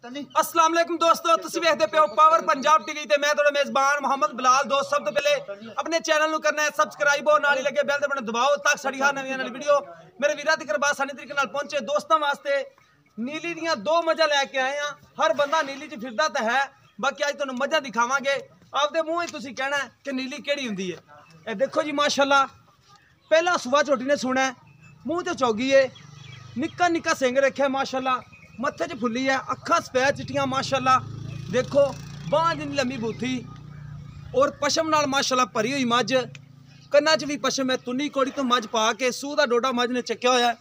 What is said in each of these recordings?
अस्सलाम वालेकुम दोस्तों, तुसीं वेखदे पियो पावर पंजाब टीवी ते मैं तुहाडा मेज़बान मोहम्मद बिलाल। दोस्त सब तो पहले अपने चैनल नूं करना है सबसक्राइब और नाल ही लगे बैल दे बटन दबाओ ताकि साडी हर नवीं आने वाली वीडियो मेरे वीरां तक आसानी तरीके नाल पहुंचे। दोस्तों वास्ते नीली दियां दो मजा लैके आए हैं। हर बंदा नीली च फिरदा तां है, बाकी अज तुहानूं मजा दिखावांगे। आपदे मूंह ही तुसीं कहना कि नीली किहड़ी हुंदी है। ए देखो जी माशाअल्लाह, पहला सुबह झोटी ने सुना मूँह च चौगी है, निक्का निक्का सिंग रखा माशाअल्लाह, मत्थे च फुल्ली है, अखा सफेद चिट्टियां माशाअल्लाह। देखो बांह जिन्नी लम्मी बूथी और पशम नाल माशाअल्लाह भरी हुई मझ, कन्ना च भी पशम है। तुन्नी कोड़ी तो मझ पा के सूह दा डोडा मझ ने चक्या होया।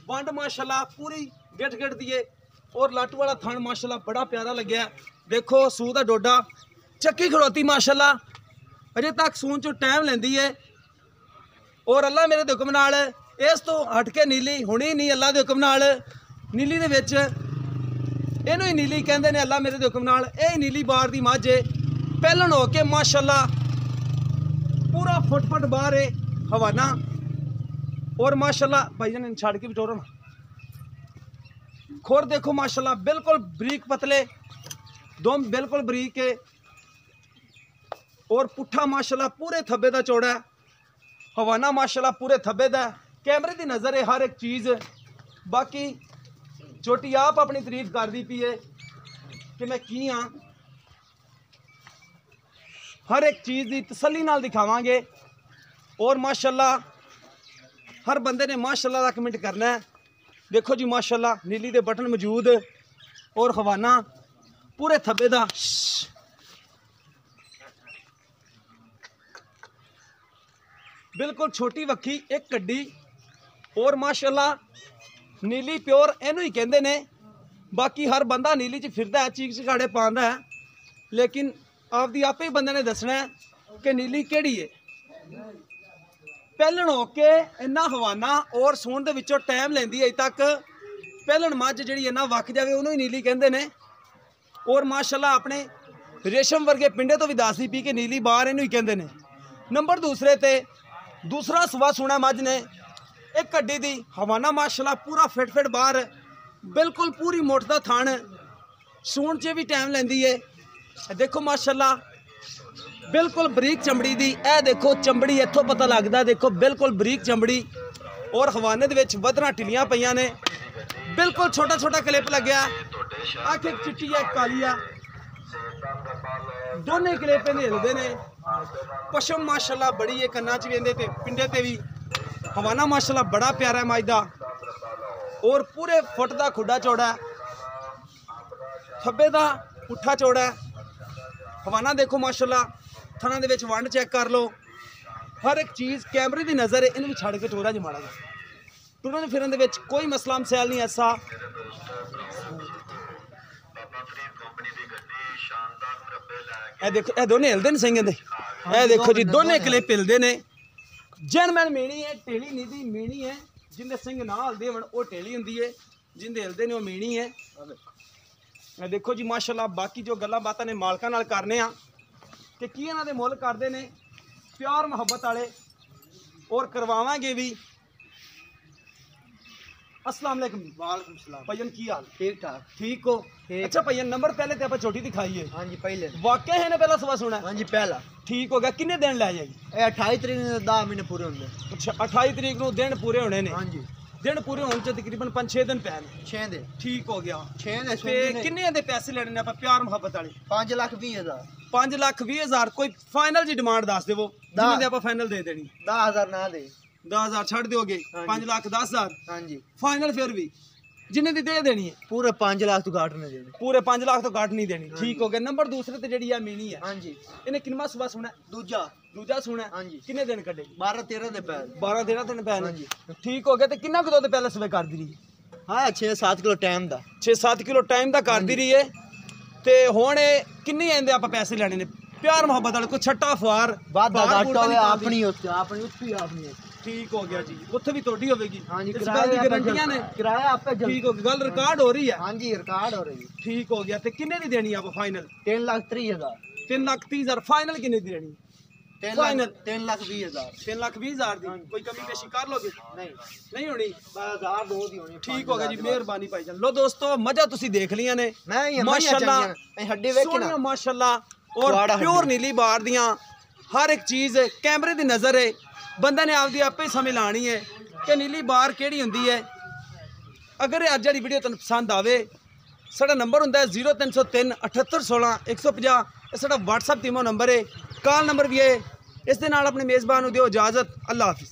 वंड माशाअल्लाह पूरी गिट गिट दी है और लट वाला थण माशाअल्लाह बड़ा प्यारा लग्या। देखो सूह दा डोडा चक्की खड़ोती माशाअल्लाह, अजे तक सून चो टाइम लेंदी है। और अल्लाह मेरे दे हुक्म नाल इस तो हट के नीली हुणी नहीं, अल्लाह दे हुक्म नाल नीली दे विच इहनूं ही नीली कहंदे ने। अल्लाह मेरे दे हुक्म नाल ये नीली बार दी मझ पहलन हो के माशाअल्लाह पूरा फुट फुट बाहर है हवाना। और माशाअल्लाह भाईजान छड़ के बिटोरो ना, खोर देखो माशाअल्लाह बिल्कुल बरीक पतले दोम बिल्कुल बरीक है। और पुट्ठा माशाअल्लाह पूरे थब्बे दा चौड़ा है, हवाना माशाअल्लाह पूरे थब्बे दा। कैमरे की नज़र है हर एक चीज़। बाकी छोटी आप अपनी तारीफ कर दी पी है कि मैं की हाँ, हर एक चीज़ की तसल्ली नाल दिखावांगे। और माशाअल्लाह हर बंदे ने माशाअल्लाह दा कमेंट करना है। देखो जी माशाअल्लाह नीली दे बटन मौजूद और हवाना पूरे थब्बे दा। बिल्कुल छोटी वक्खी एक कड्डी और माशाअल्लाह नीली प्योर इनू ही कहते ने। बाकी हर बंदा नीली च फिरदा है, चीक चकाड़े पांदा है, लेकिन आपदी आपे ही बंदे ने दसना है कि नीली केड़ी है। पहलन हो के इन्ना हवाना और सूण दे विचों टाइम लेंदी है, अजे तक पहलन मझ जिहड़ी इन्ना वक जावे उन्होंने ही नीली कहते ने। और माशाअल्लाह अपने रेशम वर्गे पिंडे तो भी दसदी पी कि नीली बार इनू ही कहते ने। नंबर दूसरे ते दूसरा सुबह सुना मझ ने एक कड्डी दी हवाना माशाअल्लाह पूरा फिट फिट बाहर, बिल्कुल पूरी मुठ दा थण, सूण च भी टाइम लेंदी है। देखो माशाअल्लाह बिल्कुल बरीक चमड़ी दी, ए देखो चमड़ी इत्थों पता लगदा, देखो बिल्कुल बरीक चमड़ी। और हवाने दे विच वधना टिलियां पईयां ने, बिल्कुल छोटा छोटा क्लिप लग्या, अख एक चिट्टी है एक काली है, दोने क्लिप हिलदे ने। पशम माशाअल्लाह बड़ी है, कन्ना च वेंदे ते पिंडे ते भी। हवाना माशाअल्लाह बड़ा प्यारा है मझ दा और पूरे फुट दा खुड्डा चौड़ा है, थब्बे दा पुट्ठा चौड़ा है। हवाना देखो माशाअल्लाह थना दे विच वंड चेक कर लो, हर एक चीज़ कैमरे की नज़र है। इन्हूं छड़ के टोरा ज माड़ा जा टुरन फिरन दे विच कोई मसला मसैल नहीं ऐसा। ए देखो ए दोने हिलदे ने सिंह दे, ए देखो जी दोने क्लिप हिलदे ने। जनमैन मीणी है, टेली नहीं दी मीणी है। जिंदे सिंह ना हिलदे होण वो टेली हुंदी है, जिंदे हिलदे ने वो मीणी है। ए देखो जी माशाअल्लाह बाकी जो गल्लां बातां ने मालकां नाल करने आ कि की इन्हां दे मुੱਲ करदे ने प्यार मुहब्बत वाले और करवावांगे भी। अस्सलाम वालेकुम। वालेकुम सलाम। भैया की हाल? ठीक ठाक। ठीक हो? अच्छा भैया नंबर पहले तो आप छोटी दिखाई है। हाँ जी पहले वाकई है ना पहला सुबह सुना? हाँ जी पहला। ठीक हो गया। किन्ने दिन लै जाएगी? 28 तरीक ने 10 महीने पूरे होंगे। अच्छा 28 तरीक को दिन पूरे होने ने। हाँ जी दिन पूरे होने च तकरीबन 5-6 दिन पै ने। 6 दे। ठीक हो गया। 6 दे ते किन्ने दे पैसे लेने ने आप प्यार मुहब्बत वाले? 5,20,000। 5,20,000 कोई फाइनल जी डिमांड दस देवो, जिन्ने दे आप फाइनल दे देनी। 10,000 ना दे। 10,000 छड़ दोगे? 5,10,000 हाँ जी फाइनल फिर भी जिन्ने दी दे देनी है। पूरे 5 लाख तो घाट नहीं देनी। पूरे 5 लाख तो घट नहीं देनी। ठीक हो गया। नंबर दूसरे ते जेडी है मीणी है। हाँ जी इन्हें किन्ना सुबह सुना? दूजा सुना। हाँ जी किन्ने दिन कड्ढेगी? 12-13 दे पैर। 12-13 दिन पैन। हाँ जी ठीक हो गया। तो किन्ना कुछ पहले सुबह कर दी रही? हाँ 6-7 किलो टाइम दा। 6-7 किलो टाइम दा कर दी रही है। ते हुण किन्ने आंदे आप पैसे लेने ने प्यार मुहब्बत वाले? कोई छट्टा फुआर वादा घाटा होवे अपनी उत्ते अपनी उत्ती अपनी। ठीक हो गया जी, उत्थे भी तोड़ी होगी। हाँ जी इस गल दी गारंटियां ने? किराया आपे ठीक हो गया। गल रिकॉर्ड हो रही है? हाँ जी रिकॉर्ड हो रही है। ठीक हो गया। ते किन्ने दी देनी आप फाइनल? 3,30,000। 3,30,000 फाइनल किन्ने दी देनी? फाइनल 3,20,000 3,20,000 दी कोई कमी पेशी कर लोगे नहीं नहीं होनी 12,000 दो दी होनी ठीक हो गया जी मेहरबानी भाईजान लो दोस्तों मजा तुसी देख लिया ने मैं ही माशाल्लाह हड्डी वेख सोनिया ना माशाल्लाह और कुआड़ा प्योर हड्डी। नीली बार दियां हर एक चीज कैमरे दी नजर है बंदा ने आपदी आपे ही समझ लानी है कि नीली बार केड़ी हुंदी है अगर अज वाली वीडियो तुहानू पसंद आवे साडा नंबर हुंदा है 0303 7816 150 ਇਹ ਸਾਡਾ WhatsApp ਤੀਮੋ ਨੰਬਰ ਹੈ ਕਾਲ ਨੰਬਰ ਵੀ ਹੈ ਇਸ ਦੇ ਨਾਲ ਆਪਣੇ ਮੇਜ਼ਬਾਨ ਨੂੰ ਦਿਓ ਇਜਾਜ਼ਤ ਅੱਲਾ ਹਾਫਿਜ਼